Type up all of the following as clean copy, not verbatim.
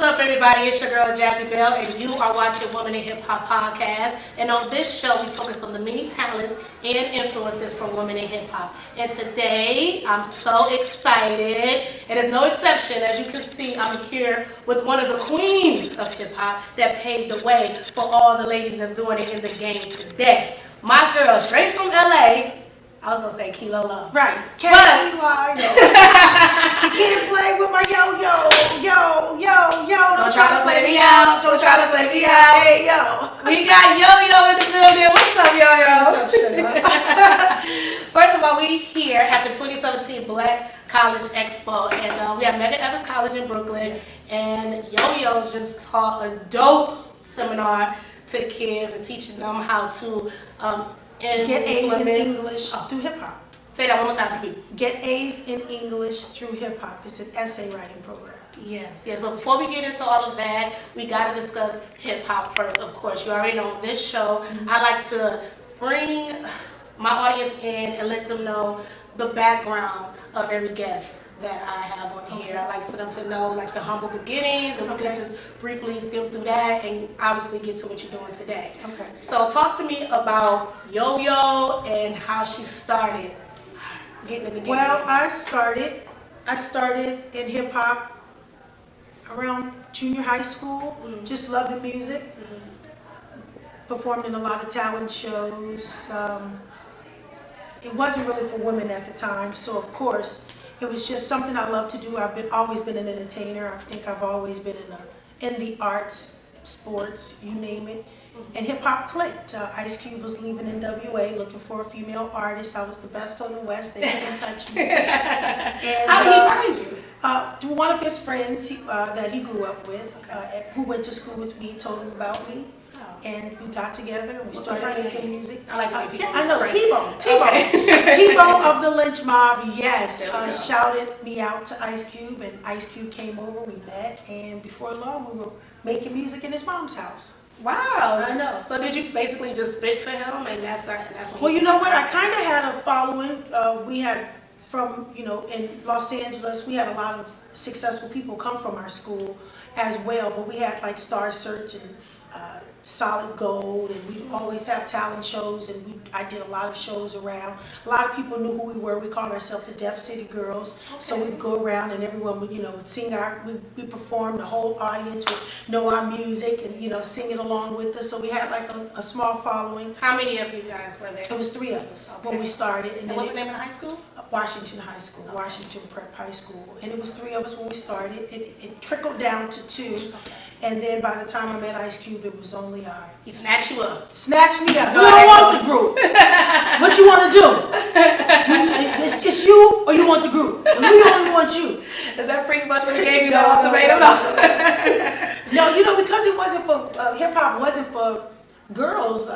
What's up, everybody? It's your girl, Jazzy Bell, and you are watching Women in Hip Hop Podcast. And on this show, we focus on the many talents and influences from women in hip hop. And today, I'm so excited. It is no exception. As you can see, I'm here with one of the queens of hip hop that paved the way for all the ladies that's doing it in the game today. My girl, straight from LA. I was gonna say Keylolo. Right. Keylolo. You can't play with my yo. Don't try to play me out. Don't try to play me out. Hey, yo. We got Yo-Yo in the building. What's up, Yo-Yo? What's up, sugar? First of all, we here at the 2017 Black College Expo, and we have Megan Evans College in Brooklyn, and Yo-Yo just taught a dope seminar to kids and teaching them how to get A's in English through hip hop. Say that one more time for me. Get A's in English through hip hop. It's an essay writing program. Yes. But before we get into all of that, we got to discuss hip hop first. Of course, you already know on this show, I like to bring my audience in and let them know the background of every guest that I have on here. I like for them to know like the humble beginnings, and we can just briefly skim through that and obviously get to what you're doing today. Okay. So talk to me about Yo-Yo and how she started getting in the game. Well, I started in hip hop around junior high school, just loving music, performed in a lot of talent shows. It wasn't really for women at the time, so of course, it was just something I love to do. I've always been an entertainer. I think I've always been in the arts, sports, you name it. And hip hop clicked. Ice Cube was leaving NWA looking for a female artist. I was the best on the West. They couldn't touch me. And, how did he find you? Through one of his friends that he grew up with, who went to school with me, told him about me. And we got together and we started making music. I like the I know, T-Bone. T-Bone of the Lynch Mob, yes. Shouted me out to Ice Cube, and Ice Cube came over, we met, and before long we were making music in his mom's house. Wow. I know. So did you basically just spit for him, and that's when well, you know what? I kind of had a following. We had from, in Los Angeles, we had a lot of successful people come from our school as well, but we had like Star Search and Solid Gold, and we always have talent shows, and I did a lot of shows around. A lot of people knew who we were. We called ourselves the Deaf City Girls. Okay. So we'd go around and everyone would, would sing we perform, the whole audience would know our music and, sing it along with us. So we had like a small following. How many of you guys were there? It was 3 of us when we started. And what's the name of the high school? Washington High School, Washington Prep High School. And it was 3 of us when we started. It trickled down to 2. And then by the time I met Ice Cube, it was only I. He snatched you up. Snatched me up. You don't want the group. What you want to do? It's just you, or you want the group? Because we only want you. Is that pretty much what he gave you? No, ultimatum? No, because it wasn't for hip hop. Wasn't for girls.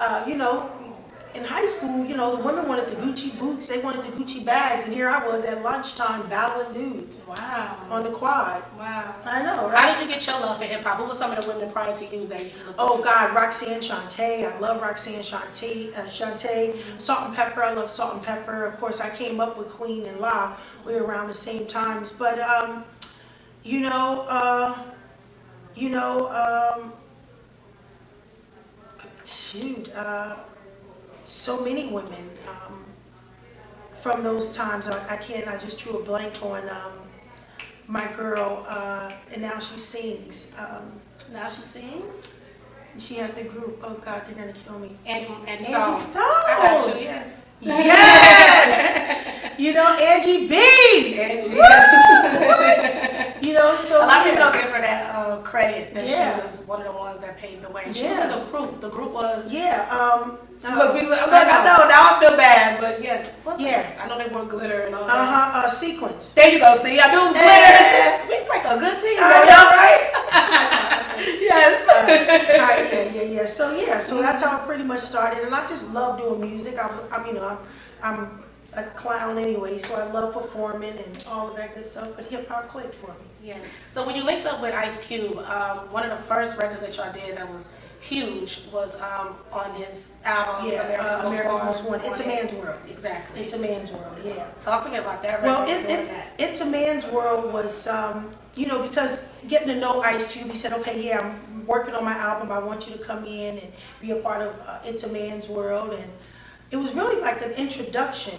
In high school, the women wanted the Gucci boots, they wanted the Gucci bags, and here I was at lunchtime battling dudes. Wow. On the quad. Wow. I know, right? How did you get your love for hip hop? Who were some of the women prior to you that you looked Oh, God, Roxanne Shante. I love Roxanne Shante. Salt and Pepper. I love Salt and Pepper. Of course, I came up with Queen and La. We were around the same times. But, so many women from those times. I just drew a blank on my girl, and now she sings. Now she sings? She had the group. Oh God, they're gonna kill me. Angie Stone. I got you. Yes. Yes. Angie B. Angie. What? So a lot of people don't give her that credit that she was one of the ones that paved the way. She was in the group. The group was. Look, people like, I know, now I feel bad, but yes. I know they wore glitter and all that. Sequence. There you go, see, I knew it was glitter. We make a good team, y'all right? Yes. So that's how I pretty much started, and I just love doing music. I'm a clown anyway, so I love performing and all of that good stuff, but hip hop clicked for me. Yeah. So when you linked up with Ice Cube, one of the first records that y'all did that was huge was on his album, America's Most Wanted. It's a Man's World. Exactly. It's a Man's World, yeah. Talk to me about that record. Well, It's a Man's World was because getting to know Ice Cube, he said, okay, yeah, I'm working on my album. I want you to come in and be a part of It's a Man's World. And it was really like an introduction.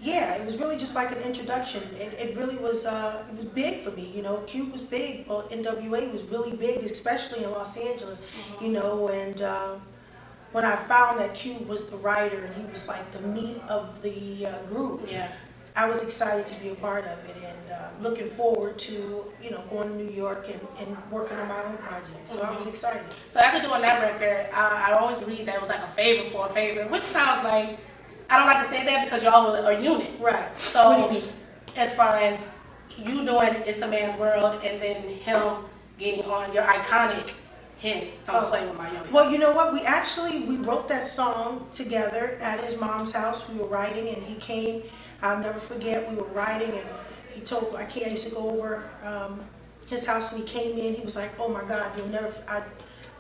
Yeah, it was really just like an introduction. It really was, it was big for me. Cube was big. Well, NWA was really big, especially in Los Angeles, and when I found that Cube was the writer and he was like the meat of the group, I was excited to be a part of it and looking forward to, going to New York and working on my own project. So I was excited. So after doing that record, I always read that it was like a favor for a favor, which sounds like, I don't like to say that because y'all are a unit. Right. So what do you mean? As far as you doing It's a Man's World and then him getting on your iconic hit, Don't Play With My Yo-Yo. Well, you know what? We wrote that song together at his mom's house. We were writing and he came. I'll never forget, we were writing and he told, I used to go over his house and he came in. He was like, oh my God, you'll never,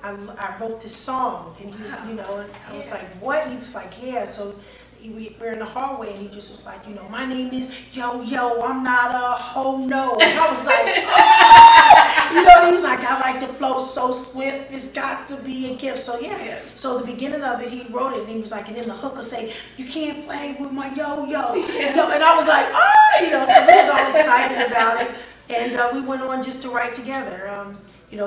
I wrote this song. And he was, and I was like, what? And he was like, yeah. So we're in the hallway and he just was like, my name is Yo-Yo, I'm not a ho no. And I was like, oh! He was like, I like to flow so swift, it's got to be a gift. So yeah. So the beginning of it, he wrote it and he was like, and then the hook will say, you can't play with my yo-yo. And I was like, oh! So we was all excited about it. And we went on just to write together. He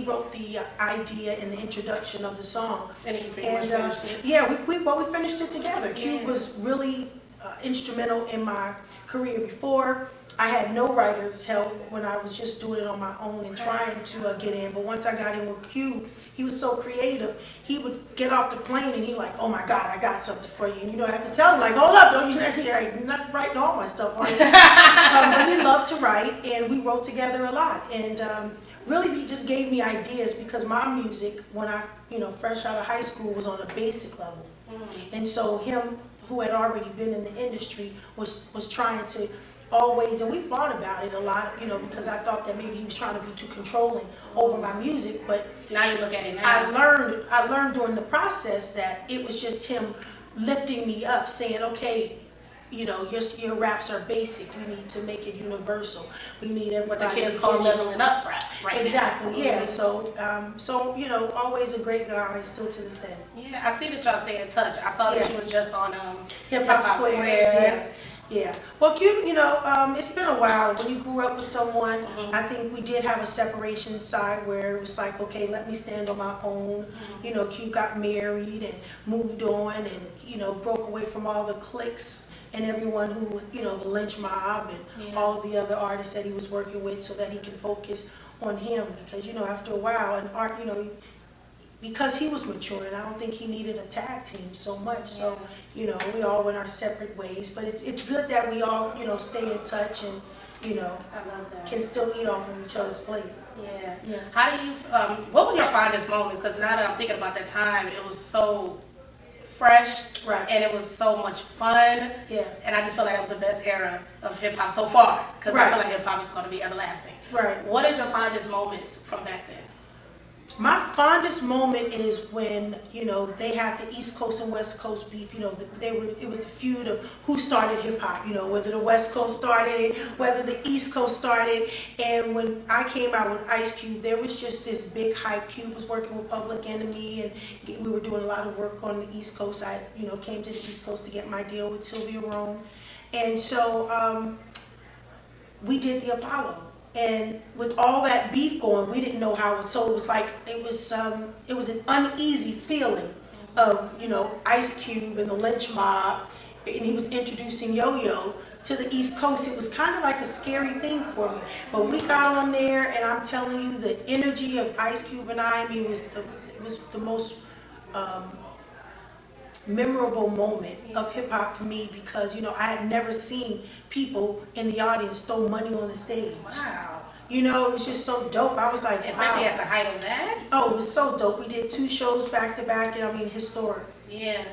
wrote the idea and the introduction of the song. And he pretty much finished it. Yeah, we finished it together. Cube was really instrumental in my career before. I had no writer's help when I was just doing it on my own and trying to get in. But once I got in with Cube, he was so creative. He would get off the plane and he like, oh my God, I got something for you. And I have to tell him like, hold up, don't you're not writing all my stuff on it. But he loved to write and we wrote together a lot. And really he just gave me ideas because my music, when I, fresh out of high school, was on a basic level. And so him, who had already been in the industry, was trying to always, and we fought about it a lot, because I thought that maybe he was trying to be too controlling over my music. But now you look at it now. I learned during the process that it was just him lifting me up, saying, okay, your raps are basic. You need to make it universal. We need everybody. What the kids call leveling up rap, right? Exactly. Now. Yeah. So, always a great guy, still to this day. Yeah, I see that y'all stay in touch. I saw that you were just on Hip Hop Squares. Yeah. Well, Cube, it's been a while. When you grew up with someone, I think we did have a separation side where it was like, okay, let me stand on my own. Cube got married and moved on and, broke away from all the cliques and everyone who, the lynch mob and all the other artists that he was working with so that he can focus on him. Because, after a while, and art, because he was mature and I don't think he needed a tag team so much. So, we all went our separate ways. But it's good that we all, stay in touch and, I love that. can still eat off of each other's plate. Yeah. How do you, what were your fondest moments? Because now that I'm thinking about that time, it was so fresh, right? And it was so much fun. Yeah. And I just feel like that was the best era of hip hop so far. Because I feel like hip hop is going to be everlasting. Right. What is your fondest moments from back then? My fondest moment is when, they had the East Coast and West Coast beef. It was the feud of who started hip hop, whether the West Coast started it, whether the East Coast started. And when I came out with Ice Cube, there was just this big hype. Cube was working with Public Enemy and we were doing a lot of work on the East Coast. I, came to the East Coast to get my deal with Sylvia Rome. And so we did the Apollo. And with all that beef going, we didn't know how it was. So it was like it was an uneasy feeling of Ice Cube and the lynch mob, and he was introducing Yo-Yo to the East Coast. It was kind of like a scary thing for me. But we got on there, and I'm telling you, the energy of Ice Cube and it was the most memorable moment of hip hop for me because I had never seen people in the audience throw money on the stage. Wow. It was just so dope. I was like, especially wow. at the height of that. Oh, it was so dope. We did 2 shows back to back, and historic. Yeah.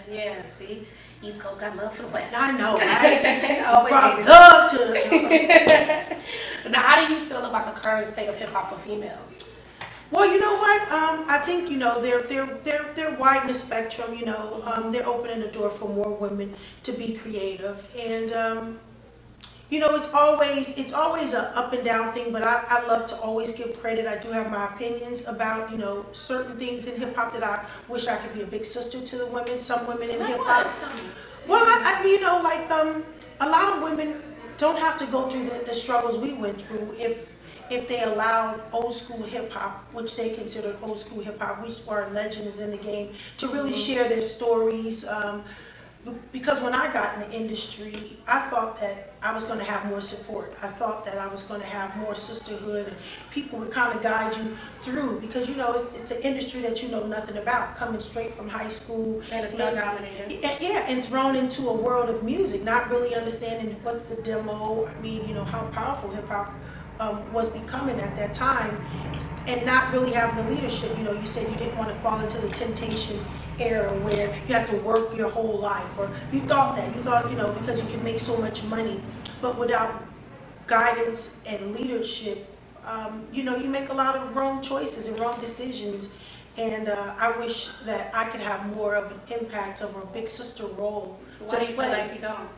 See, East Coast got love for the West. I know, right? Always brought love to the. Now, how do you feel about the current state of hip hop for females? Well, you know what? I think they're widening the spectrum. They're opening the door for more women to be creative, and you know, it's always a up and down thing, but I love to always give credit. I do have my opinions about, you know, certain things in hip hop that I wish I could be a big sister to the women, some women in hip hop. Well, you know, like a lot of women don't have to go through the struggles we went through if they allowed old school hip hop, which they considered old school hip hop, which were legends in the game, to really share their stories. Because when I got in the industry, I thought that I was going to have more support. I thought that I was going to have more sisterhood, and people would kind of guide you through, because, you know, it's an industry that you know nothing about, coming straight from high school. And it's not dominated. Yeah, and thrown into a world of music, not really understanding what's the demo. I mean, you know, how powerful hip hop was becoming at that time, and not really having the leadership. You know, you said you didn't want to fall into the temptation era where you have to work your whole life, or you thought, you know, because you can make so much money, but without guidance and leadership, you know, you make a lot of wrong choices and wrong decisions. And I wish that I could have more of an impact, of a big sister role. Why do you feel like you don't?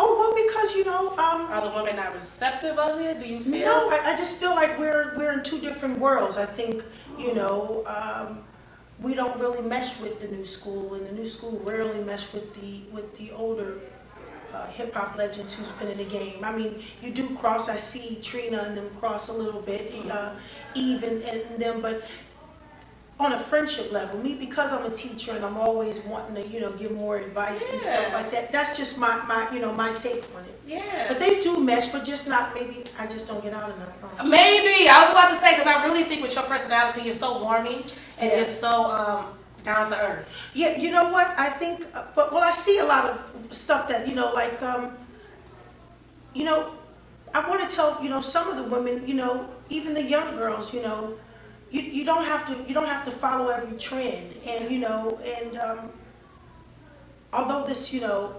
Oh, well, because, you know, are the women not receptive of it? Do you feel? No, I just feel like we're in two different worlds. I think, you know, we don't really mesh with the new school, and the new school rarely mesh with the older hip hop legends who's been in the game. I mean, you do cross. I see Trina and them cross a little bit, Eve and them, but on a friendship level, me, because I'm a teacher and I'm always wanting to, you know, give more advice and stuff like that. That's just my you know, my take on it. Yeah. But they do mesh, but just not, maybe I just don't get out enough. Maybe. I was about to say, because I really think with your personality, you're so warming and you're so down to earth. Yeah, you know what? I think, well, I see a lot of stuff that, you know, like, you know, I want to tell, you know, some of the women, you know, even the young girls, you know, you don't have to follow every trend, and, you know, and although this, you know,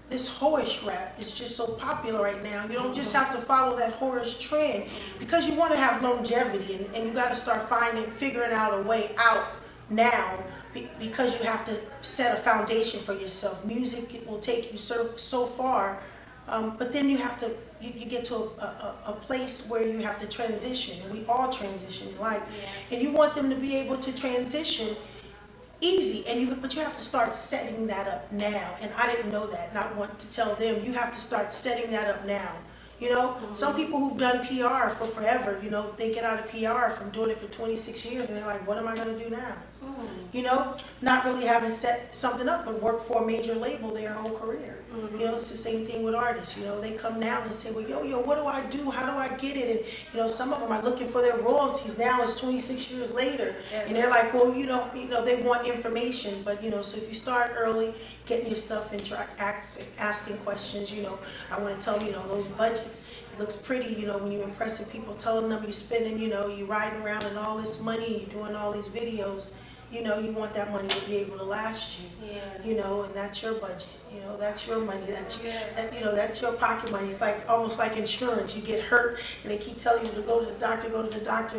this whorish rap is just so popular right now, you don't just have to follow that whorish trend, because you want to have longevity, and you got to start figuring out a way out now, because you have to set a foundation for yourself. Music, it will take you so far, but then you have to, you get to a place where you have to transition, and we all transition in life, and you want them to be able to transition easy, but you have to start setting that up now. And I didn't know that, and I want to tell them, you have to start setting that up now. You know, some people who've done PR for forever, you know, they get out of PR from doing it for 26 years, and they're like, what am I going to do now? You know, not really having set something up, but work for a major label their whole career. You know, it's the same thing with artists. You know, they come now and say, well, yo, what do I do? How do I get it? And, you know, some of them are looking for their royalties now. It's 26 years later. And they're like, well, you know, they want information. But, you know, so if you start early, getting your stuff and asking questions, you know, I want to tell you, you know, those budgets. It looks pretty, you know, when you're impressing people, telling them you're spending, you know, you're riding around in all this money, you're doing all these videos. You know, you want that money to be able to last you. You know, and that's your budget. You know, that's your money. You know, that's your pocket money. It's like almost like insurance. You get hurt, and they keep telling you to go to the doctor.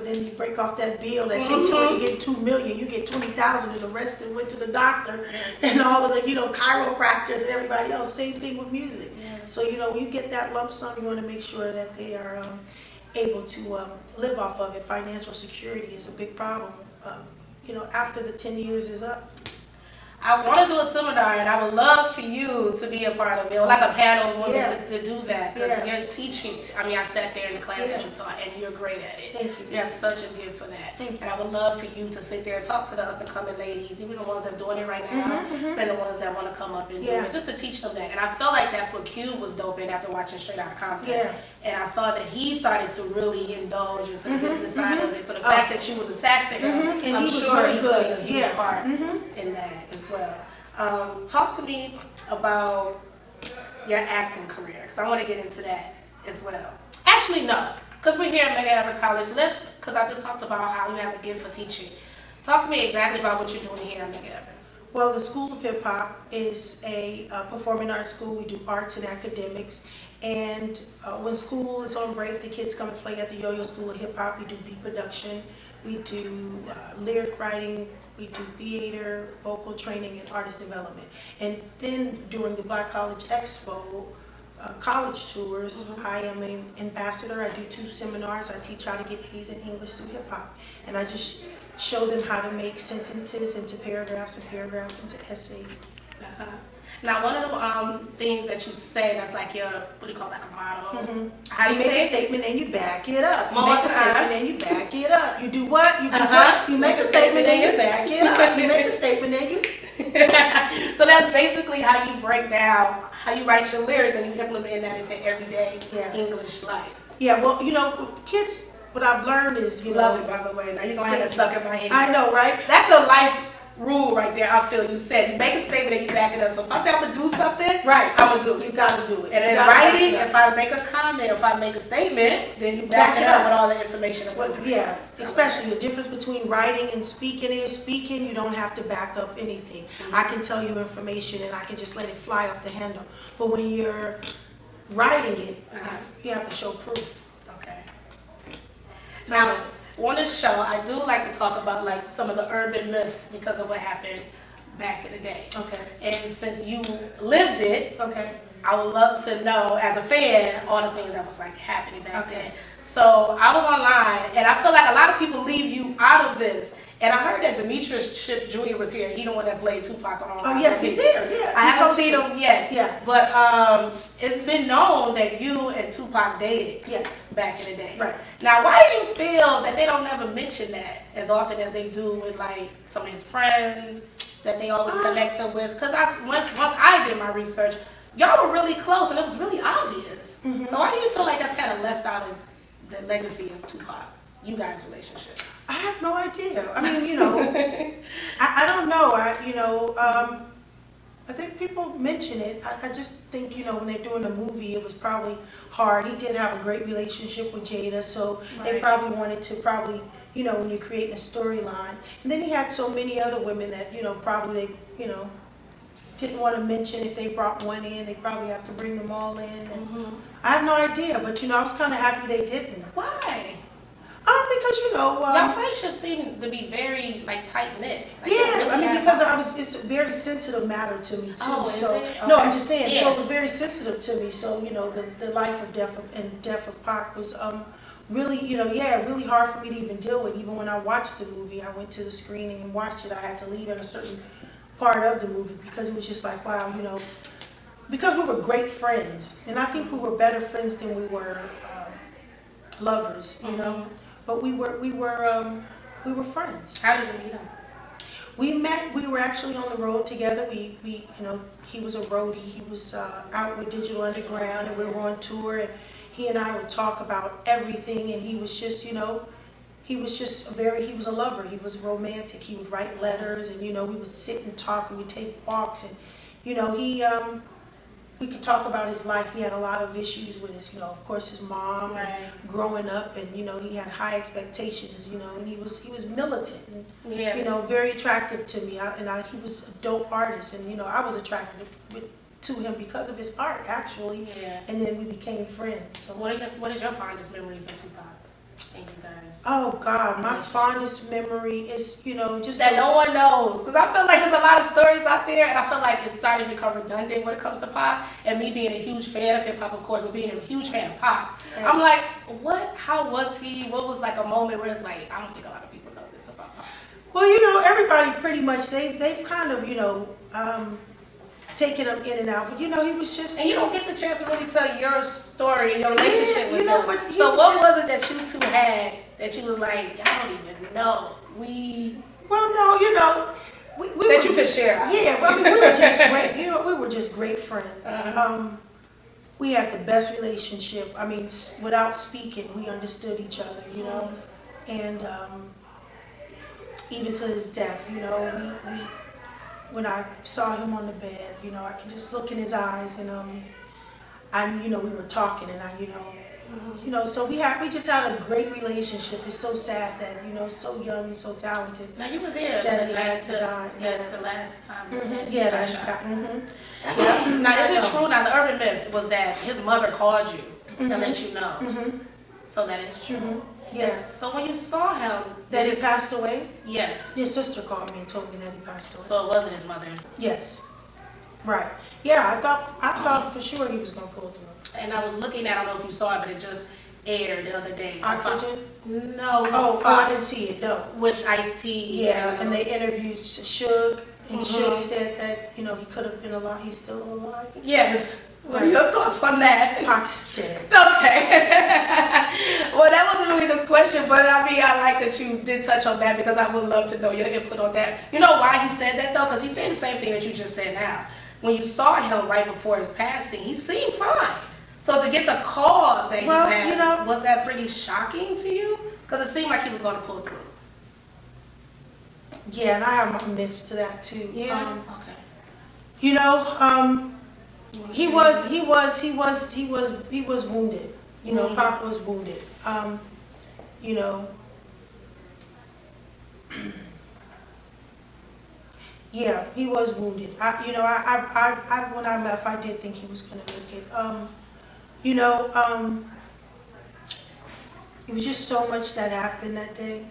Then you break off that bill that can tell you get $2 million. You get 20,000, and the rest of it went to the doctor, and all of the, you know, chiropractors and everybody else. Same thing with music. So, you know, when you get that lump sum, you want to make sure that they are able to live off of it. Financial security is a big problem. You know, after the 10 years is up. I want to do a seminar, and I would love for you to be a part of it, or like a panel of women to do that, because you're teaching. I mean, I sat there in the class that you taught, and you're great at it. Thank you. You have such a gift for that. Thank you. And I would love for you to sit there and talk to the up-and-coming ladies, even the ones that's doing it right now, and the ones that want to come up and do it, just to teach them that. And I felt like that's what Cube was dope in after watching Straight Outta Compton. And I saw that he started to really indulge into the business side of it. So the fact that you was attached to him, and I'm sure he played a huge part in that as well. Talk to me about your acting career, because I want to get into that as well. Actually, no, because we're here at Medgar Evers College. Because I just talked about how you have a gift for teaching. Talk to me exactly about what you're doing here at Medgar Evers. Well, the School of Hip Hop is a performing arts school. We do arts and academics. And when school is on break, the kids come and play at the Yo-Yo School of Hip Hop. We do beat production. We do lyric writing. We do theater, vocal training, and artist development. And then during the Black College Expo, college tours, I am an ambassador. I do 2 seminars. I teach how to get A's in English through hip hop. And I just show them how to make sentences into paragraphs and paragraphs into essays. Now, one of the things that you say that's like your, what do you call it, like a motto? How do you make say a it? statement and you back it up. You More make a time. statement and you back it up. You do what? You do what? You make a statement and you back it up. You make a statement and you... So that's basically how you break down, how you write your lyrics and you implement that into everyday English life. Yeah, well, you know, kids, what I've learned is, you Love know... it, by the way. Now you're going to have that stuck in my head. I know, right? That's a life rule right there. I feel you said. You make a statement and you back it up. So if I say I'm going to do something, right, I'm going to do it. You got to do it. And in writing, if I make a comment, if I make a statement, then you back it up with all the information. Yeah, especially the difference between writing and speaking is speaking, you don't have to back up anything. I can tell you information and I can just let it fly off the handle. But when you're writing it, you have to show proof. Okay. Now, on this show, I do like to talk about like some of the urban myths because of what happened back in the day. Okay. And since you lived it, okay, I would love to know, as a fan, all the things that was like happening back then. So I was online, and I feel like a lot of people leave you out of this. And I heard that Demetrius Chip Jr. was here. He the one that played Tupac on. Oh yes, he's here. Yeah, I haven't seen him yet. Yeah, but it's been known that you and Tupac dated. Yes, back in the day. Right. Now, why do you feel that they don't never mention that as often as they do with like some of his friends that they always connect him with? Because once I did my research, y'all were really close and it was really obvious. So why do you feel like that's kind of left out of the legacy of Tupac, you guys' relationship? I have no idea. I mean, you know, I don't know. I think people mention it. I just think, you know, when they're doing a movie, it was probably hard. He did have a great relationship with Jada, so they probably wanted to you know, when you're creating a storyline. And then he had so many other women that, you know, probably they, you know, didn't want to mention if they brought one in. They probably have to bring them all in. And I have no idea, but, you know, I was kind of happy they didn't. Why? Because, you know... Your friendship seemed to be very, like, tight-knit. Like, yeah, really I mean, because it's a very sensitive matter to me, too. Oh, is it? Okay. No, I'm just saying, Yeah. so it was very sensitive to me. So, you know, the life of death of Pac was really, you know, really hard for me to even deal with. Even when I watched the movie, I went to the screening and watched it, I had to leave at a certain part of the movie because it was just like, wow, you know, because we were great friends. And I think we were better friends than we were lovers, you know. But we were friends. How did you meet him? We met. We were actually on the road together. We you know, he was a roadie. He was out with Digital Underground, and we were on tour. And he and I would talk about everything. And he was just, you know, he was a lover. He was romantic. He would write letters, and you know, we would sit and talk. We would take walks, and you know, we could talk about his life. He had a lot of issues with his, you know, of course, his mom, and growing up, and you know, he had high expectations, you know, and he was militant, and you know, very attractive to me. He was a dope artist, and you know, I was attracted to him because of his art, actually. Yeah. And then we became friends. So what is your fondest memories of Tupac and you guys? Oh God, my fondest memory is, you know, just that no one knows, because I feel like there's a lot of stories out there, and I feel like it's starting to become redundant when it comes to Pac. And me being a huge fan of hip hop, of course, but being a huge fan of Pac, I'm like, what? How was he? What was like a moment where it's like, I don't think a lot of people know this about Pac. Well, you know, everybody pretty much they've kind of, you know, taking him in and out, but you know, he was just... And you don't get the chance to really tell your story and your relationship with know, him. but so what was it that you two had that you was like, y'all don't even know? Well, no, you know, we that you could share. Yeah, well, I mean, we were just great. You know, we were just great friends. We had the best relationship. I mean, without speaking, we understood each other. You know, and even to his death, you know, we when I saw him on the bed, you know, I could just look in his eyes, and you know, we were talking, and you know, so we just had a great relationship. It's so sad that, you know, so young and so talented. Now you were there that he had to die. The last time. Yeah, that he got. Now, is it true? Now, the urban myth was that his mother called you and let you know. So that is true. Mm-hmm. Yeah. So when you saw him, that he passed away? Yes. His sister called me and told me that he passed away. So it wasn't his mother? Yes. Right. Yeah, I thought for sure he was going to pull through. And I was looking at, I don't know if you saw it, but it just aired the other day. Oxygen? No. Oh, I didn't see it, no. Which Ice-T. Yeah, and they interviewed Suge, and Suge said that, he could have been alive. He's still alive. Yes. What are your thoughts on that? Pac is dead. Okay. Well, that wasn't really the question, but I mean, I like that you did touch on that because I would love to know your input on that. You know why he said that, though? Because he's saying the same thing that you just said now. When you saw him right before his passing, he seemed fine. So to get the call that he passed, was that pretty shocking to you? Because it seemed like he was going to pull through. Yeah, and I have my myths to that too. Yeah. Okay. He was wounded. Pac was wounded. Yeah, he was wounded. When I left, I did think he was going to make it. It was just so much that happened that day.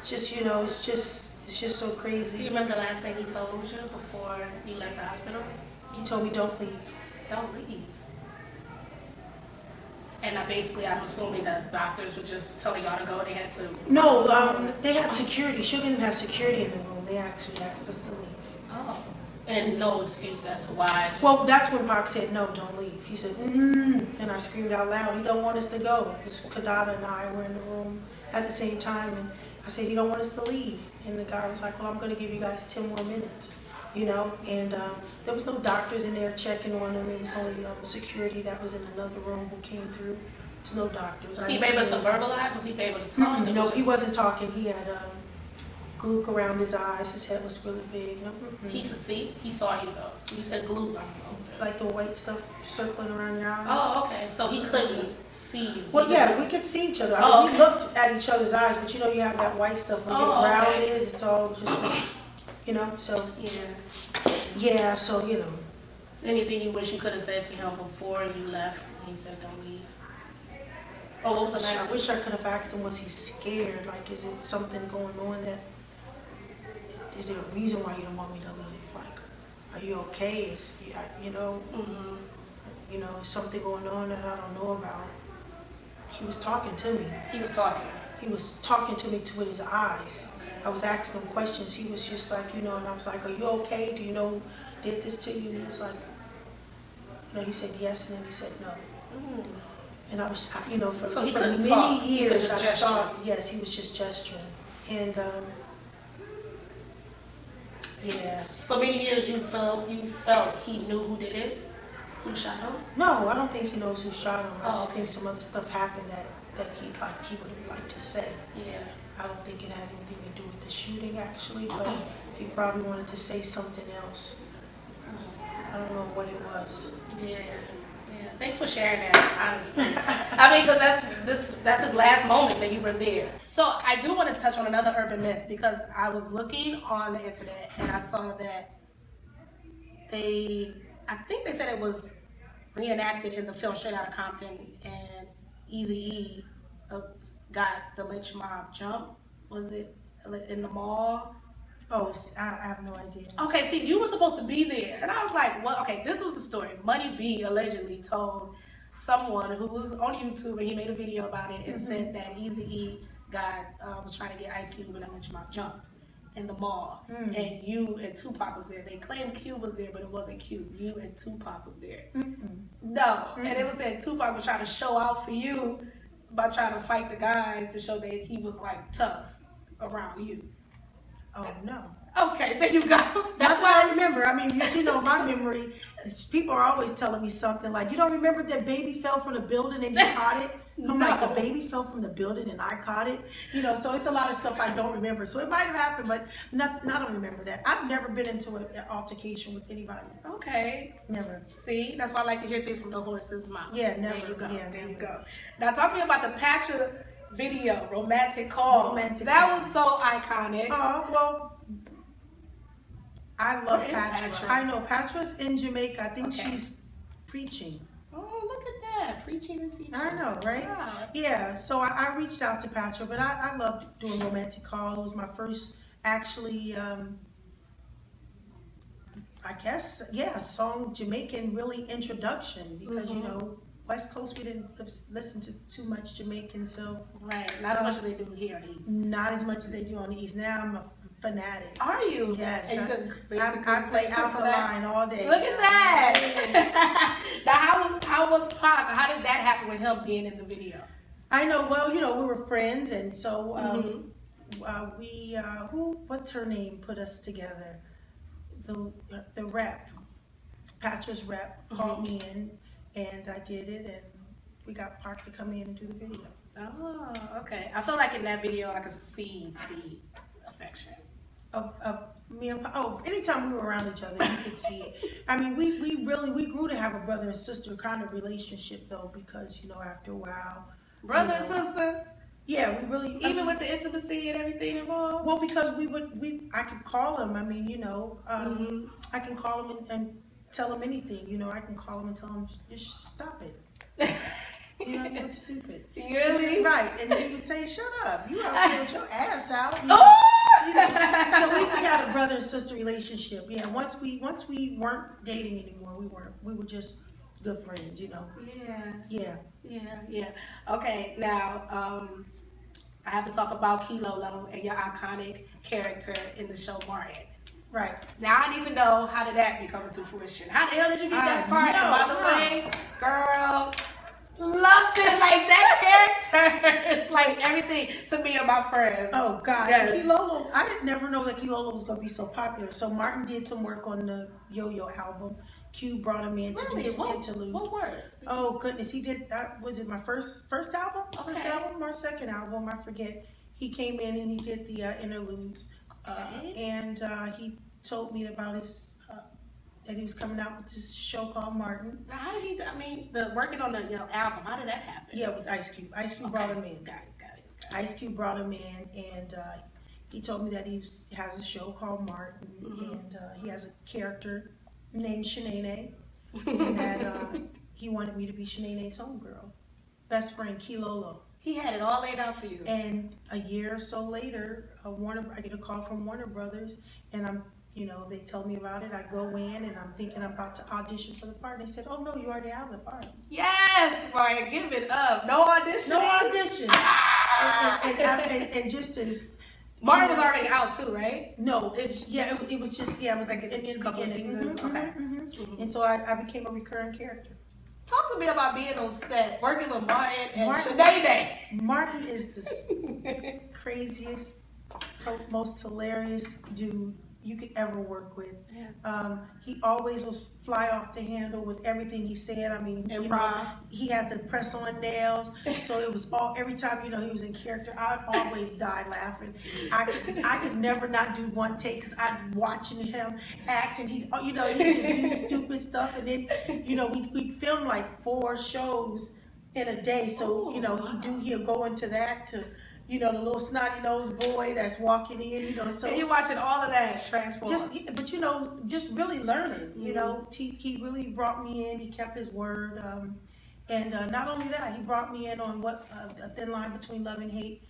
It's just so crazy. Do you remember the last thing he told you before you left the hospital? He told me, "Don't leave." Don't leave. And I'm assuming that doctors were just telling y'all to go. They had to. No, they had security. Suge didn't have security in the room. They actually asked us to leave. Oh. And no excuse as to why. Well, that's when Pac said, "No, don't leave." He said, and I screamed out loud, "He don't want us to go." Because Kadada and I were in the room at the same time, and I said, "He don't want us to leave." And the guy was like, "Well, I'm going to give you guys 10 more minutes." And there was no doctors in there checking on him. It was only security that was in another room who came through. There was no doctors. Was he able to verbalize? Was he able to talk? No, he wasn't talking. He had glue around his eyes. His head was really big. He could see? He saw you though. You said glue. Like the white stuff circling around your eyes. Oh, okay. So he couldn't see you. Well, we could see each other. We looked at each other's eyes, but you have that white stuff when your brow is. It's all just, so. Yeah, so, Anything you wish you could have said to him before you left when he said don't leave? Oh, what was the nice? I wish I could have asked him, was he scared? Like, is it something going on is there a reason why you don't want me to leave? Like, are you okay? Something going on that I don't know about. He was talking to me. He was talking? He was talking to me with his eyes. I was asking him questions. He was just like, and I was like, "Are you okay? Do you know who did this to you?" And he was like, he said yes, and then he said no. And I was, for many years, I thought, yes, he was just gesturing. And, yeah. For many years, you felt he knew who did it? Who shot him? No, I don't think he knows who shot him. I just think some other stuff happened that he would have liked to say. Yeah. I don't think it had anything to do with the shooting, actually, but he probably wanted to say something else. I don't know what it was. Yeah. Thanks for sharing that, honestly. Because that's his last moments and you were there. So I do want to touch on another urban myth because I was looking on the internet and I saw that I think they said it was reenacted in the film Straight Outta Compton and Eazy-E got the lynch mob jump. Was it in the mall? Oh, I have no idea. Okay, see, you were supposed to be there. And I was like, well, okay, this was the story. Money B allegedly told someone who was on YouTube, and he made a video about it, and said that Eazy-E was trying to get Ice Cube and a lynch mob jumped in the mall. And you and Tupac was there. They claimed Cube was there, but it wasn't Cube. You and Tupac was there. No. And it was said Tupac was trying to show out for you by trying to fight the guys to show that he was, like, tough around you. Oh, no. Okay, there you go. That's what I remember. I mean, my memory, people are always telling me something like, you don't remember that baby fell from the building and you caught it? I'm like, the baby fell from the building and I caught it? So it's a lot of stuff I don't remember. So it might have happened, but I don't remember that. I've never been into an altercation with anybody. Okay. Never. See, that's why I like to hear things from the horse's mouth. Yeah, never. There you go. Yeah, there you go. Now, talk to me about the Patra video, Romantic Call. That was so iconic. Oh, well, I love Patra. I know Patra's in Jamaica. I think she's preaching. Oh, look at that? Preaching and teaching. I know, right? Yeah. So I reached out to Patrick, but I loved doing Romantic Call. It was my first, actually, I guess, yeah, song Jamaican really introduction because you know West Coast we didn't listen to too much Jamaican, so right, not as much as they do here on the East. Not as much as they do on the East. Now I'm a fanatic. Are you? Yes. And I play Alkaline all day. Look at that. Now, how was Pac? How did that happen with him being in the video? I know. Well, you know, we were friends, and so what's her name put us together? The rep, Patrick's rep, called me in, and I did it, and we got Park to come in and do the video. Oh, okay. I feel like in that video I could see the affection. Me and anytime we were around each other, you could see it. I mean, we grew to have a brother and sister kind of relationship though, because you know after a while, brother and sister. Yeah, we really even with the intimacy and everything involved. Well, because I could call him. I mean, you know, I can call him and tell him anything. You know, I can call him and tell him just stop it. You know, you look stupid. Really? Right. And he would say, shut up. You out here with your ass out. You know? So we had a brother and sister relationship. Yeah. Once we weren't dating anymore, we were just good friends, you know. Yeah. Okay, now I have to talk about Keylolo and your iconic character in the show Martin. Right. Now I need to know, how did that become into fruition? How the hell did you get that part? And by the way, girl, loved it. Like that character. It's like everything to me and my friends. Oh God. Yes. Keylolo, I didn't never know that Keylolo was gonna be so popular. So Martin did some work on the Yo-Yo album. Q brought him in to do some interlude. What word? Oh goodness, he did. Was it my first album? Okay. First album or second album? I forget. He came in and he did the interludes, and he told me about his that he was coming out with this show called Martin. Now, how did he? I mean, the working on the album. How did that happen? Yeah, with Ice Cube. Ice Cube brought him in. Got it. Ice Cube brought him in, and he told me that he has a show called Martin, and he has a character named Shanae, and that he wanted me to be Shanae's homegirl, best friend Keylolo. He had it all laid out for you. And a year or so later, I get a call from Warner Brothers, and they tell me about it. I go in, and I'm thinking I'm about to audition for the part. They said, "Oh no, you already have the part." Yes, Ryan, give it up. No audition. No audition. And just as Martin was already out too, right? No, it was like in a couple of seasons. And so I became a recurring character. Talk to me about being on set, working with Martin and Shanae. Martin is the craziest, most hilarious dude you could ever work with. Yes. He always was fly off the handle with everything he said. I mean, he had the press on nails, so it was every time he was in character, I'd always die laughing. I could never not do one take because I'm watching him act, and he just do stupid stuff, and then we'd film like 4 shows in a day, so he'll go into that to. The little snotty-nosed boy that's walking in, so... And you're watching all of that transform. Just really learning, He really brought me in. He kept his word. And not only that, he brought me in on a thin line between love and hate,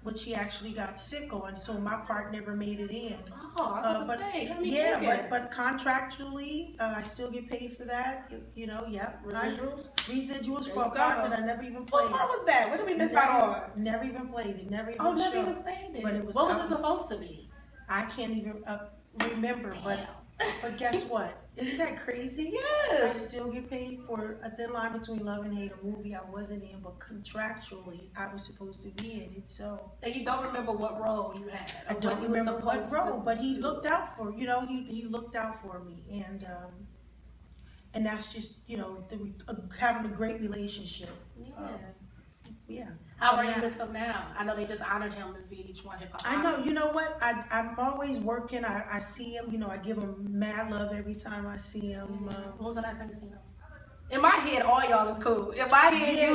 which he actually got sick on, so my part never made it in. Oh, I was going to say. But contractually, I still get paid for that. Residuals for a part that I never even played. What part was that? What did we miss out on? Never even played it. Never even never even played it. But what was it supposed to be? I can't even remember. But guess what? Isn't that crazy? Yes. I still get paid for A Thin Line Between Love and Hate, a movie I wasn't in, but contractually I was supposed to be in it. So. And you don't remember what role you had? I don't remember what role, but he looked out for he looked out for me, and that's just having a great relationship. Yeah. How are you with him now? I know they just honored him in VH1 Hip Hop. I know. You know what? I'm always working. I see him. I give him mad love every time I see him. When was the last time you seen him? In my head, all y'all is cool. In my head,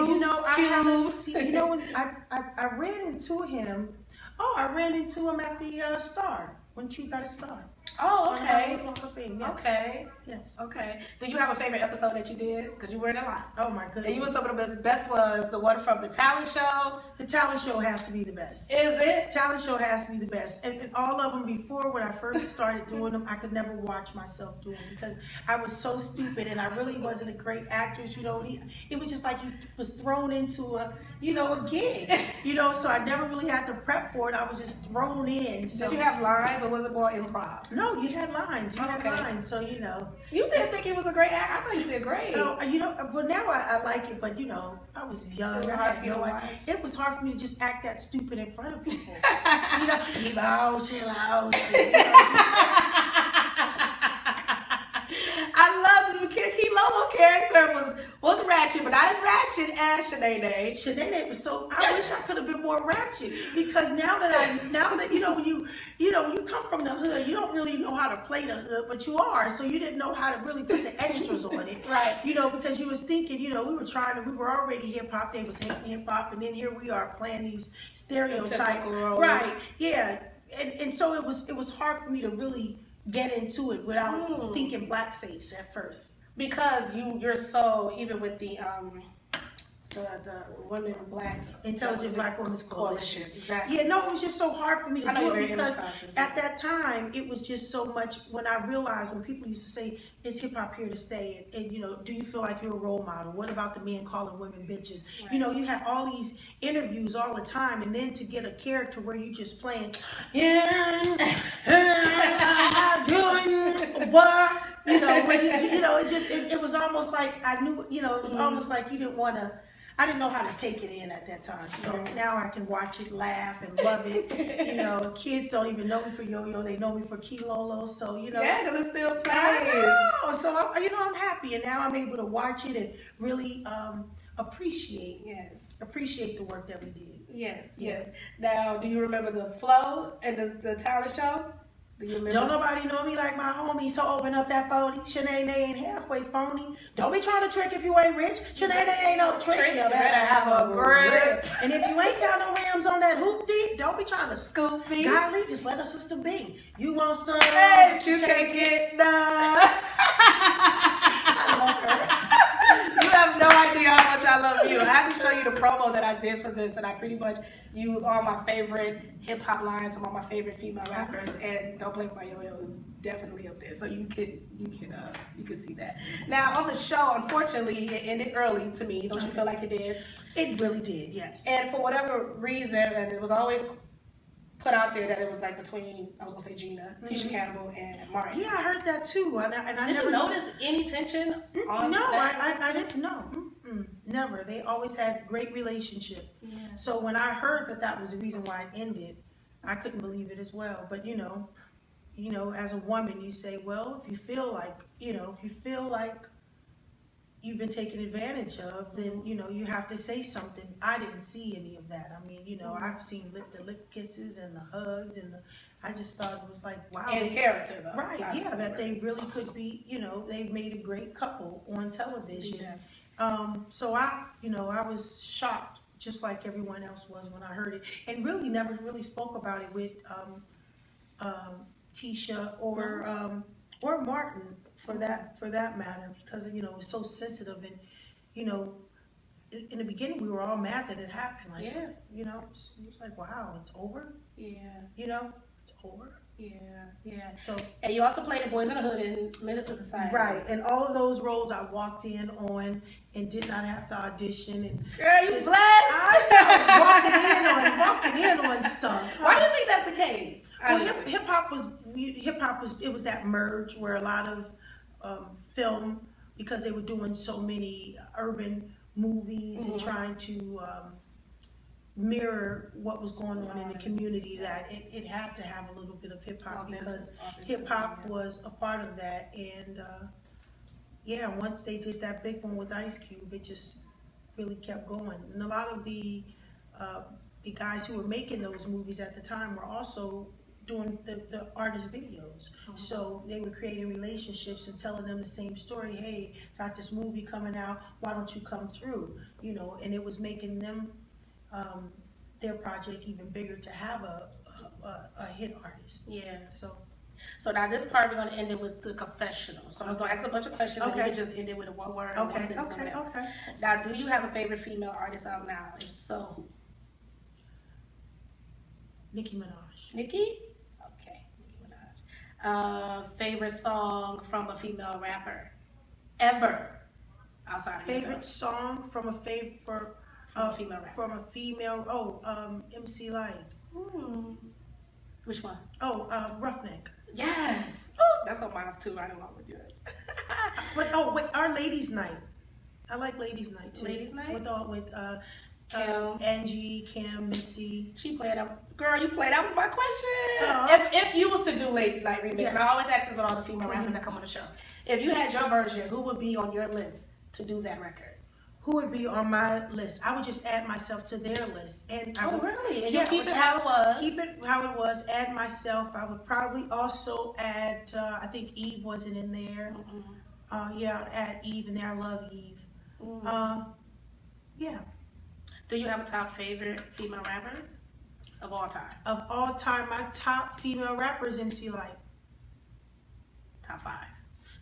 I haven't seen. When I ran into him. Oh, I ran into him at the Star when Q got a star. Oh, On okay. Hollywood Walk of Fame. Yes. Okay. Yes. Okay. Do you have a favorite episode that you did? Because you were in a lot. Oh my goodness. And you were some of the best was the one from the talent show. The talent show has to be the best. Is it? Talent show has to be the best. And all of them before, when I first started doing them, I could never watch myself do them because I was so stupid and I really wasn't a great actress. You know, it was just like you was thrown into a gig. You know, so I never really had to prep for it. I was just thrown in. So. Did you have lines or was it more improv? No, you had lines. You had lines. So, you know. You didn't think you was a great actor? I thought you did great. No, you know, but now I like it. But, you know, I was young. It was hard for you to watch. It was hard for me to just act that stupid in front of people. You know, chill out. You know, I love this. Keylolo character was ratchet, but not as ratchet as Shanae. Shanae was so. I wish I could have been more ratchet because now that you know when you come from the hood, you don't really know how to play the hood, but you are. So you didn't know how to really put the extras on it, right? You know, because you was thinking, you know, we were already hip hop. They was hating hip hop, and then here we are playing these stereotypes, right? Yeah, and so it was hard for me to really get into it without thinking blackface at first. Because you're so, even with the Women Black Intelligent Black Women's Coalition. Exactly. Yeah, no, it was just so hard for me to do it because at that that time it was just so much. When I realized, when people used to say, "Is hip hop here to stay?" and you know, do you feel like you're a role model? What about the men calling women bitches? Right. You know, you had all these interviews all the time, and then to get a character where you just playing, doing what? You know, when you know, it was almost like I knew. You know, it was almost like you didn't want to. I didn't know how to take it in at that time. So now I can watch it, laugh, and love it. You know, kids don't even know me for Yo-Yo; they know me for Keylolo. So you know, yeah, because it still plays. So I'm happy, and now I'm able to watch it and really appreciate the work that we did. Yes. Now, do you remember the flow and the talent show? Don't nobody know me like my homie, so open up that 40. Shanae ain't halfway phony. Don't be trying to trick if you ain't rich. Shanae ain't no trick. You better have a grip. And if you ain't got no rims on that hoopty, don't be trying to scoop me. Golly, just let a sister be. You want some? Hey, you can't get none. I love her. You have no idea how much I love you. I have to show you the promo that I did for this, and I pretty much use all my favorite hip hop lines from all my favorite female rappers. And Don't Blink My Yo-Yo is definitely up there, so you can see that. Now on the show, unfortunately, it ended early to me. Don't you feel like it did? It really did, yes. And for whatever reason, and it was always put out there that it was like between, I was gonna say Gina, Tisha Campbell, and Martin. Yeah, I heard that too. And I Did never you notice any tension on No, set? I didn't know. Never. They always had great relationship. Yeah. So when I heard that was the reason why it ended, I couldn't believe it as well. But you know, as a woman, you say, well, if you feel like you've been taken advantage of, then you have to say something. I didn't see any of that. I mean, I've seen the lip kisses and the hugs and I just thought it was like, wow. And character, though. Right, yeah, that they really could be, they've made a great couple on television. Yes. So I was shocked, just like everyone else was when I heard it, and really never really spoke about it with Tisha or Martin for that matter, because it was so sensitive, and in the beginning we were all mad that it happened. Like, it was like, wow, it's over. Yeah. It's over. Yeah. So, and you also played the Boys in the Hood in Minister Society. Right, and all of those roles I walked in on and did not have to audition. And girl, you blessed. I walking in on stuff. Why do you think that's the case? Well, hip hop was it was that merge where a lot of film, because they were doing so many urban movies and trying to mirror what was going on in the community, that it had to have a little bit of hip hop, because hip hop was a part of that. And once they did that big one with Ice Cube, it just really kept going. And a lot of the guys who were making those movies at the time were also doing the artist videos. So they were creating relationships and telling them the same story. Hey, got this movie coming out, why don't you come through? And it was making them their project even bigger to have a hit artist. Yeah. So So now this part we're gonna end it with the confessional. So I was gonna ask a bunch of questions and you can just end it with a one word or one sentence. Okay. Now, do you have a favorite female artist out now? If so, who? Nicki Minaj. Nicki? Okay, Nicki Minaj. Favorite song from a female rapper ever outside of Favorite yourself? song from a favorite From a female rapper. From a female. MC Light. Which one? Roughneck. Yes. Oh, that's on mine too. Right along with yours. But our Ladies Night. I like Ladies Night too. Ladies Night? With Kim. Angie, Kim, Missy. She played up. Girl, you played. That was my question. If you was to do Ladies Night remix, and I always ask this with all the female rappers that come on the show. If you had your version, who would be on your list to do that record? Who would be on my list? I would just add myself to their list. And I would, really? And you keep it how it was? Keep it how it was. Add myself. I would probably also add, I think Eve wasn't in there. Yeah, I'd add Eve in there. I love Eve. Yeah. Do you have a top favorite female rappers of all time? Of all time, my top female rapper is MC Light. Top 5.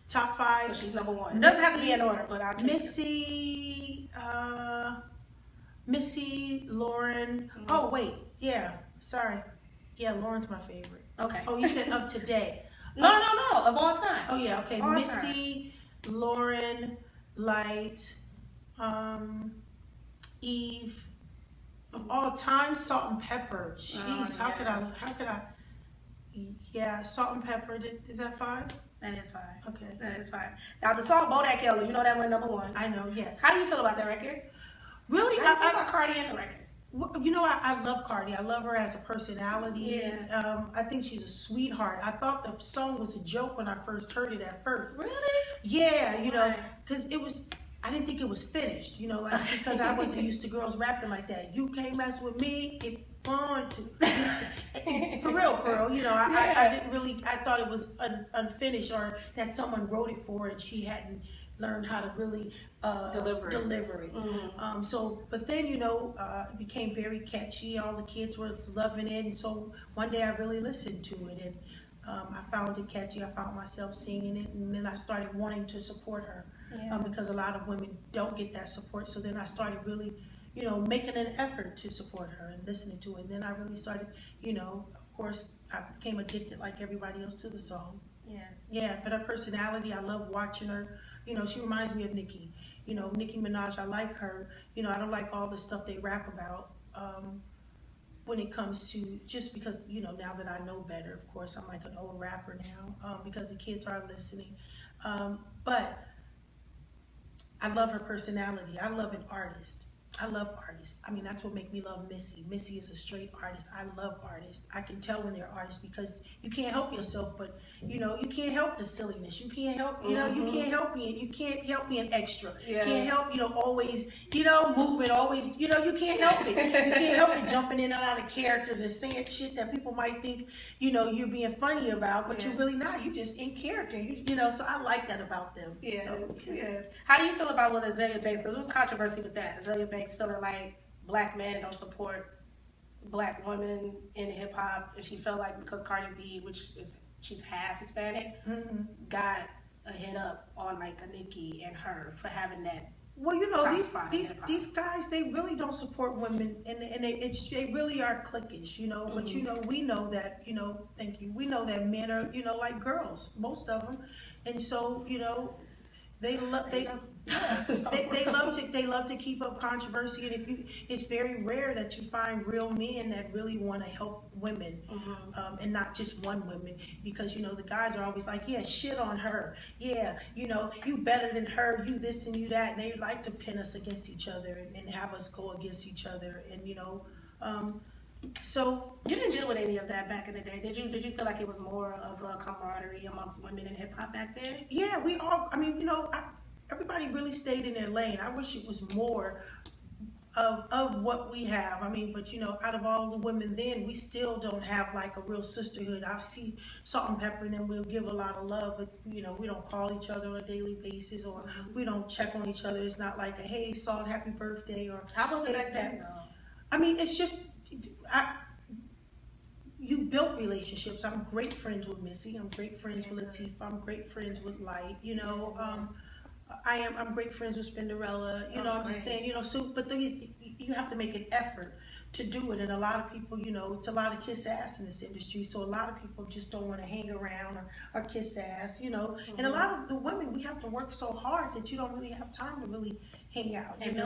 Top 5. So she's number 1. It doesn't have to be in order, but I'll take Missy, Lauren. Oh, wait. Yeah. Sorry. Yeah, Lauren's my favorite. Okay. Oh, you said of today. No. Of all time. Oh, yeah. Okay. All Missy, time. Lauren, Light, Eve. Of all time, Salt and Pepper. Jeez, how could I? Yeah, Salt and Pepper. Is that 5? That is 5. Okay. That is 5. Now, the song Bodak Yellow, you know that went number 1. I know, yes. How do you feel about that record? Really? How do you feel about Cardi and the record? You know, I love Cardi. I love her as a personality. Yeah. I think she's a sweetheart. I thought the song was a joke when I first heard it at first. Really? Yeah, you know, because I didn't think it was finished, you know, like, because I wasn't used to girls rapping like that. You can't mess with me if you want to. For real, you know, I didn't really, I thought it was unfinished or that someone wrote it for her and she hadn't learned how to really deliver it. But then, you know, it became very catchy. All the kids were loving it. And so one day I really listened to it and I found it catchy. I found myself singing it, and then I started wanting to support her because a lot of women don't get that support. So then I started really, you know, making an effort to support her and listening to it. And then I really started, you know, of course, I became addicted like everybody else to the song. Yes. Yeah, but her personality, I love watching her. You know, she reminds me of Nicki. You know, Nicki Minaj, I like her. You know, I don't like all the stuff they rap about. When it comes to, just because, you know, now that I know better, of course, I'm like an old rapper now because the kids are listening. But I love her personality. I love an artist. I love artists. I mean, that's what makes me love Missy. Missy is a straight artist. I love artists. I can tell when they're artists because you can't help yourself, but you know, you can't help the silliness. You can't help, you know, you can't help being extra. You can't help, you know, always, you know, moving, always, you know, you can't help it. You can't help it jumping in and out of characters and saying shit that people might think, you know, you're being funny about, but you're really not. You're just in character. You know, so I like that about them. Yeah. So, How do you feel about what Azalea Banks? Because there was controversy with that. Azalea Banks feeling like black men don't support black women in hip hop, and she felt like because Cardi B, which is she's half Hispanic, got a hit up on like a Nicki and her for having that. Well, you know, these guys, they really don't support women, and they really are cliquish, you know. But you know, we know that, you know. Thank you. We know that men are, you know, like girls, most of them, and so you know, they love to keep up controversy, and it's very rare that you find real men that really want to help women, and not just one woman, because you know the guys are always like, yeah, shit on her, yeah, you know, you better than her, you this and you that, and they like to pin us against each other and have us go against each other, and you know, so you didn't deal with any of that back in the day, did you? Did you feel like it was more of a camaraderie amongst women in hip hop back then? Yeah, we all. I mean, you know, everybody really stayed in their lane. I wish it was more of what we have. I mean, but you know, out of all the women then, we still don't have like a real sisterhood. I see Salt and Pepper, and then we'll give a lot of love, but you know, we don't call each other on a daily basis, or we don't check on each other. It's not like a hey Salt, happy birthday, or how was it back then though? I mean, it's just you built relationships. I'm great friends with Missy. I'm great friends with Latifah. I'm great friends with Light. You know, I'm great friends with Spinderella. You know, I'm just saying. You know, so but you have to make an effort to do it, and a lot of people, you know, it's a lot of kiss ass in this industry. So a lot of people just don't want to hang around or kiss ass. You know, and a lot of the women, we have to work so hard that you don't really have time to really hang out and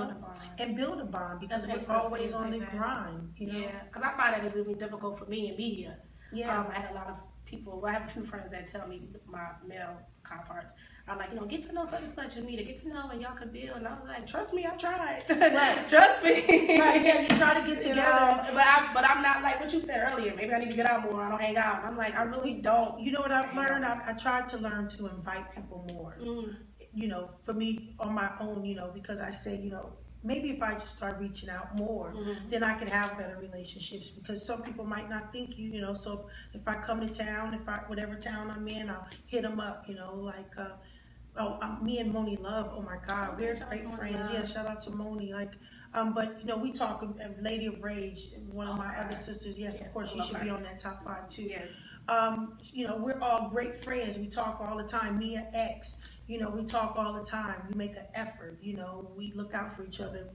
build a bond because we're always on the grind. You know? Yeah, because I find that it's really difficult for me in media. Yeah, I had a lot of people. Well, I have a few friends that tell me, my male counterparts, I'm like, you know, get to know such and such and media, get to know, and y'all can build. And I was like, trust me, I've tried. Right. Trust me. Right. Yeah, you try to get together, but I'm not like what you said earlier. Maybe I need to get out more. I don't hang out. I'm like, I really don't. You know what I've learned? I tried to learn to invite people more. You know, for me on my own, you know, because I say, you know, maybe if I just start reaching out more, then I can have better relationships because some people might not think you know, so if I come to town, whatever town I'm in, I'll hit them up, you know, like, me and Moni Love, oh my God, we're great friends. Yeah, shout out to Moni, like, but you know, we talk, Lady of Rage, one of my other sisters, yes, of course, she should be on that top 5 too. Yes. You know, we're all great friends. We talk all the time. Mia X, you know, we talk all the time. We make an effort. You know, we look out for each other.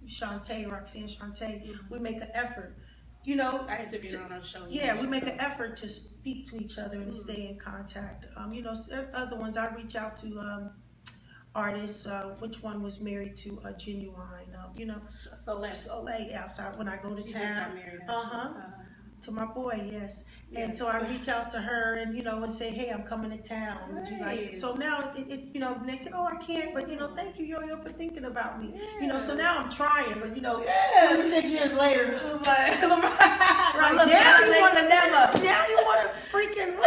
Shantae, Roxanne Shantae, we make an effort. You know, I interviewed her on our show. Yeah, we make an effort to speak to each other and stay in contact. You know, there's other ones. I reach out to artists. Which one was married to Genuine? You know, Soleil. Yeah, outside when I go to town. Just got married. To my boy, yes. And so I reach out to her and, you know, and say, hey, I'm coming to town. Would you like to? So now, you know, they say, oh, I can't, but, you know, thank you, Yo-Yo, for thinking about me. You know, so now I'm trying, but, you know, 6 years later, it was like, now you want to freaking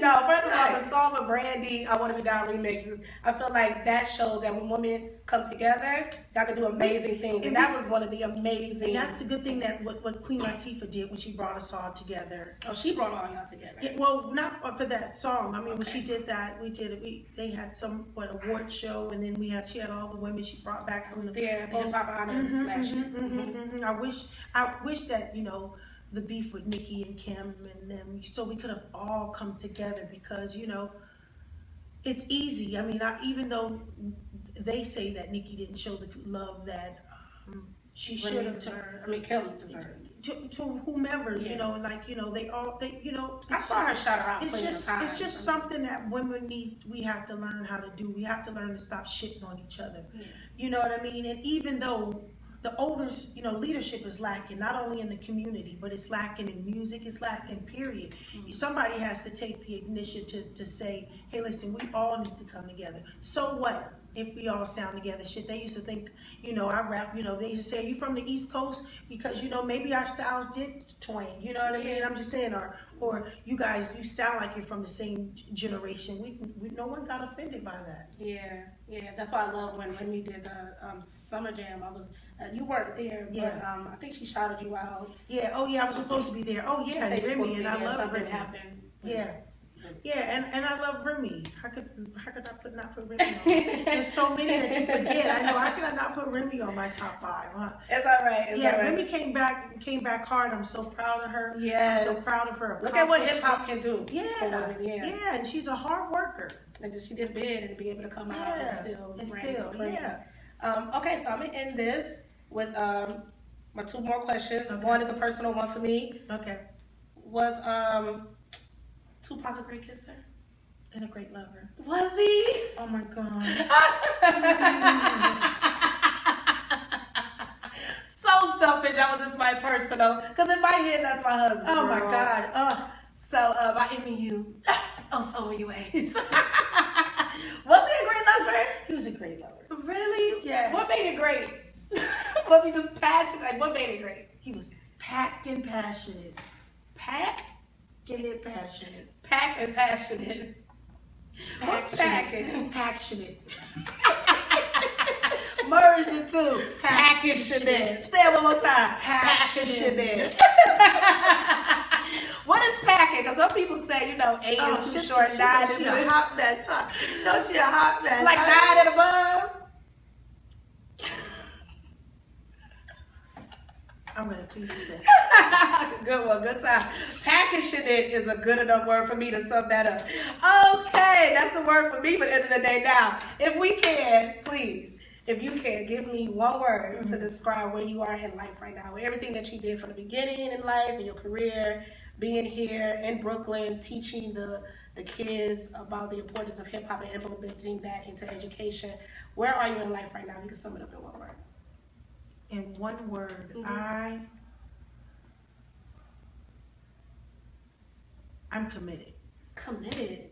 No, first of all, the song with Brandy, I Want to Be Down remixes, I feel like that shows that when women come together, y'all can do amazing things. And that was one of the amazing. And that's a good thing that what Queen Latifah did when she brought us all together. Oh, she brought all y'all together. Yeah, well, not for that song. I mean, when she did that, they had some award show, and then she had all the women she brought back from the hip hop honors last year. I wish that, you know, the beef with Nicki and Kim and them, so we could have all come together because, you know, it's easy. I mean, even though they say that Nicki didn't show the love that she should have to her. I mean, Kelly deserved. To whomever, you know, like, you know, you know. I saw her shout her out. It's just something that women we have to learn how to do. We have to learn to stop shitting on each other. Yeah. You know what I mean? And even though the older, you know, leadership is lacking, not only in the community, but it's lacking in music, it's lacking, period. Somebody has to take the initiative to say, hey, listen, we all need to come together. So what if we all sound together? Shit, they used to think, you know, I rap, you know, they used to say, are you from the East Coast? Because, you know, maybe our styles did twain, you know what I mean? I'm just saying, or you guys, you sound like you're from the same generation. We no one got offended by that. Yeah, that's why I love when we did the Summer Jam. I was, you weren't there, but I think she shouted you out. Yeah, oh yeah, I was supposed to be there. Oh yeah, Remy, and I love Remy. Happened. Yeah. Yeah, and I love Remy. How could I not put Remy on? There's so many that you forget. I know. How could I not put Remy on my top 5? Huh? It's all right. Remy came back hard. I'm so proud of her. Yes. I'm so proud of her. Look at what hip hop can do. Yeah. And she's a hard worker. And just she did bid and be able to come out and still. Okay, so I'm gonna end this with my 2 more questions. Okay. One is a personal one for me. Okay. Was Tupac a great kisser? And a great lover. Was he? Oh my God. So selfish. That was just my personal. Because in my head, that's my husband. Oh my God. So I envy you. Oh, so many ways. Was he a great lover? He was a great lover. Really? Yes. What made it great? Was he just passionate? Like, what made it great? He was packed and passionate. Pack? Get it passionate. Pack and passionate. What's packing? Passionate. Merge the two. Passionate. Say it one more time. Passionate. What is packing? Because some people say, you know, 8 is too short, 9 is a hot mess, huh? Don't you a hot mess? Like 9 and above? I'm gonna keep it. Good one, good time. Packaging it is a good enough word for me to sum that up. Okay, that's a word for me, but at the end of the day now, if we can, please, if you can, give me one word to describe where you are in life right now. Everything that you did from the beginning in life, in your career, being here in Brooklyn, teaching the kids about the importance of hip hop and implementing that into education. Where are you in life right now? You can sum it up in one word. In one word, I'm committed. Committed.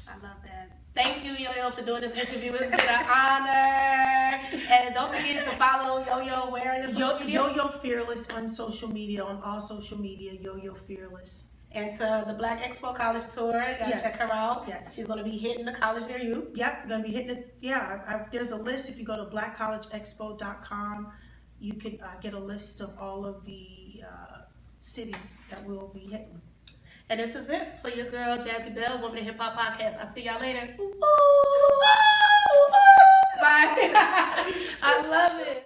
I love that. Thank you, Yo-Yo, for doing this interview. It's been an honor. And don't forget to follow Yo-Yo where in social media? Yo-Yo Fearless on social media, on all social media, Yo-Yo Fearless. And to the Black Expo College Tour, you gotta check her out. Yes. She's gonna be hitting the college near you. Yep, gonna be hitting it. Yeah, there's a list. If you go to blackcollegeexpo.com, you can get a list of all of the cities that we'll be hitting. And this is it for your girl, Jazzy Bell, Woman in Hip Hop Podcast. I'll see y'all later. Bye. I love it.